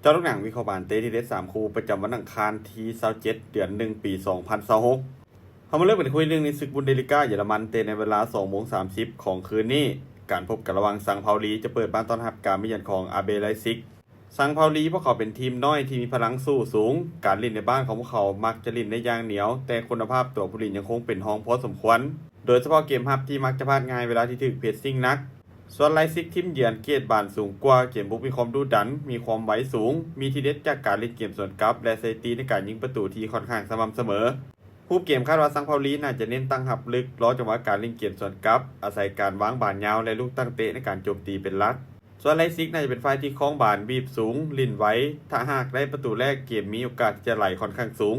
จ้าลูกหนังวิเคราะห์บานเตะทีเด็ด3คู่ประจำวันอังคารที่27เดือน1ปี2026เรามาเริ่มกันคุยเรื่องในศึกบุนเดลิก้าเยอรมันเตะในเวลา 20:30 ของคืนนี้การพบกันระหว่างซังเปาลีจะเปิดบ้านต้อนรับการมาเยือนของอาเบไลซิกซังเปาลีพวกเขาเป็นทีมน้อยที่มีพลังสู้สูงการเล่นในบ้านของพวกเขามักจะเล่นได้อย่างเหนียวแต่คุณภาพตัวผู้เล่นยังคงเป็นรองพอสมควรโดยเฉพาะเกมรับที่มักจะพลาดง่ายเวลาที่ถูกเพรสซิ่งนักส่วนไลซิกทีมเยือนเกตบานสูงกว่าเกมบุกมีความดุดันมีความไหวสูงมีทีเด็ดจากการเล่นเกมสวนกลับและสถิติในการยิงประตูที่ค่อนข้างสม่ำเสมอผู้เกมคาดว่าซังเปาลีน่าจะเน้นตั้งรับลึกรอจังหวะการเล่นเกมสวนกลับอาศัยการวางบานยาวและลูกตั้งเตะในการโจมตีเป็นหลักส่วนไลซิกน่าจะเป็นฝ่ายที่คล้องบานบีบสูงลิ่นไว้ถ้าหากได้ประตูแรกเกมมีโอกาสจะไหลค่อนข้างสูง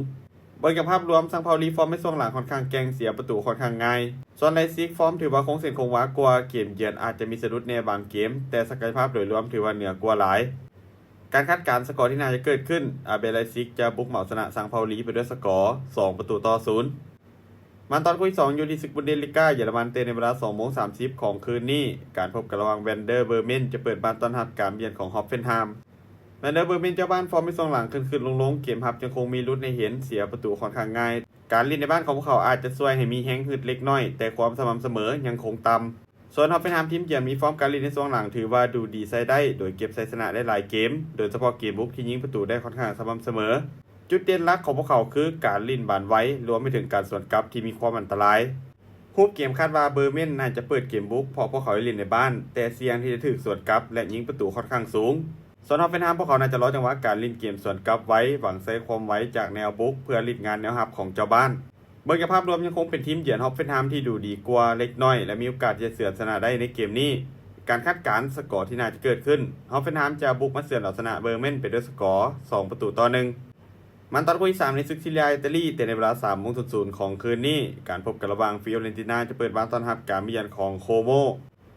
เบิ่งจากภาพรวมซังเปาลีฟอร์มไม่ช่วงหลังค่อนข้างแกร่งเสียประตูค่อนข้างง่ายส่วนไลซิกฟอร์มถือว่าคงเส้นคงวากว่าเกมเยือนอาจจะมีสะดุดในบางเกมแต่ศักยภาพโดยรวมถือว่าเหนือกว่าหลายการคาดการณ์สกอร์ที่น่าจะเกิดขึ้นอาเบไลซิกจะบุกเหมาชนะซังเปาลีไปด้วยสกอร์2-0มันตอนคู่ที่2อยู่ที่ศึกบุนเดสลิก้าเยอรมันเตะในเวลา 20:30 ของคืนนี้การพบกันระหว่างแวนเดอร์เบอร์เมนจะเปิดบ้านต้อนรับการเยือนของฮอฟเฟนไฮม์แวนเดอร์เบอร์เมนเจ้าบ้านฟอร์มไม่ทรงหลังขึ้นลงเกมรับยังคงมีลุ้นในเห็นเสียประตูค่อนข้างง่ายการเล่นในบ้านของพวกเขาอาจจะช่วยให้มีแฮงฮึดเล็กน้อยแต่ความสม่ำเสมอยังคงต่ำส่วนฮอฟเฟนไฮม์ทีมเยือนมีฟอร์มการเล่นในช่วงหลังถือว่าดูดีใช้ได้โดยเก็บชัยชนะได้หลายเกมโดยเฉพาะเกมบุกที่ยิงประตูได้ค่อนข้างสม่ำเสมอจุดเด่นหลักของพวกเขาคือการเล่นบานไว้รวมไปถึงการสวนกลับที่มีความอันตรายฮูปเกมคาดว่าเบอร์เมนน่าจะเปิดเกมบุกเพราะพวกเขาเล่นในบ้านแต่เสี่ยงที่จะถูกสวนกลับและยิงประตูค่อนข้างสูงส่วนฮอฟเฟนไฮม์พวกเขาน่าจะรอจังหวะการเล่นเกมสวนกลับไว้หวังใช้ความไว้จากแนวบุกเพื่อลิดงานแนวรับของเจ้าบ้านเบิ่งจากภาพรวมยังคงเป็นทีมเยือนฮอฟเฟนไฮม์ที่ดูดีกว่าเล็กน้อยและมีโอกาสจะเฉือนชนะได้ในเกมนี้การคาดการณ์สกอร์ที่น่าจะเกิดขึ้นฮอฟเฟนไฮม์จะบุกมาเฉือนเอาชนะเบอร์เมนไปด้วยสกอร์2-1มันตอนคู่ที่3ในศึกซีเรียอิตาลีแต่ในเวลา 3:00 ของคืนนี้การพบกันระหว่างฟิโอเรนติน่าจะเปิดบ้านต้อนรับการมาเยือนของโคโม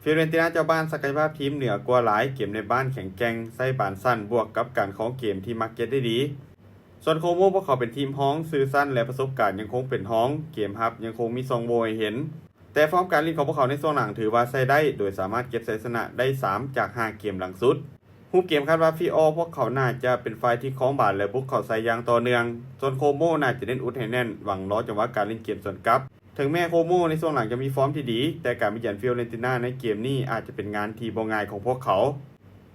ฟิโอเรนติน่าเจ้าบ้านศักยภาพทีมเหนือกว่าหลายเกมในบ้านแข็งแกร่งไส้บานสั้นบวกกับการของเกมที่มักเก็ตได้ดีส่วนโคโมพวกเขาเป็นทีมฮ้องซื้อสั้นและประสบการณ์ยังคงเป็นฮ้องเกมรับยังคงมีทรงโบยเห็นแต่ฟอร์มการเล่นของพวกเขาในช่วงหลังถือว่าใช้ได้โดยสามารถเก็บชัยชนะได้3จาก5เกมหลังสุดฮูปเกมคาดว่าฟิโอพวกเขาน่าจะเป็นฝ่ายที่คล้องบาดและบุกเข้าใส่ยางต่อเนื่องส่วนโคโมน่าจะเน้นอุดให้แน่นหวังรอจังหวะการเล่นเกมสวนกลับถึงแม้โคโมในช่วงหลังจะมีฟอร์มที่ดีแต่การมาเยือนฟิโอเรนติน่าในเกมนี้อาจจะเป็นงานที่บ่ง่ายของพวกเขา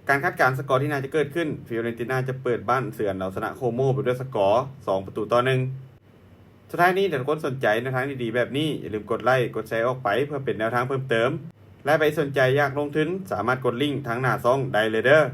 การคาดการณ์สกอร์ที่น่าจะเกิดขึ้นฟิโอเรนติน่าจะเปิดบ้านเสือนเอาชนะโคโมไปด้วยสกอร์2-1สุดท้ายนี้ถ้าทุกคนสนใจในทางดีๆแบบนี้อย่าลืมกดไลค์กดแชร์ออกไปเพื่อเป็นแนวทางเพิ่มเติมและไปสนใจอยากลงทุนสามารถกดลิงก์ทางหน้าซ่องได้เลยเด้อ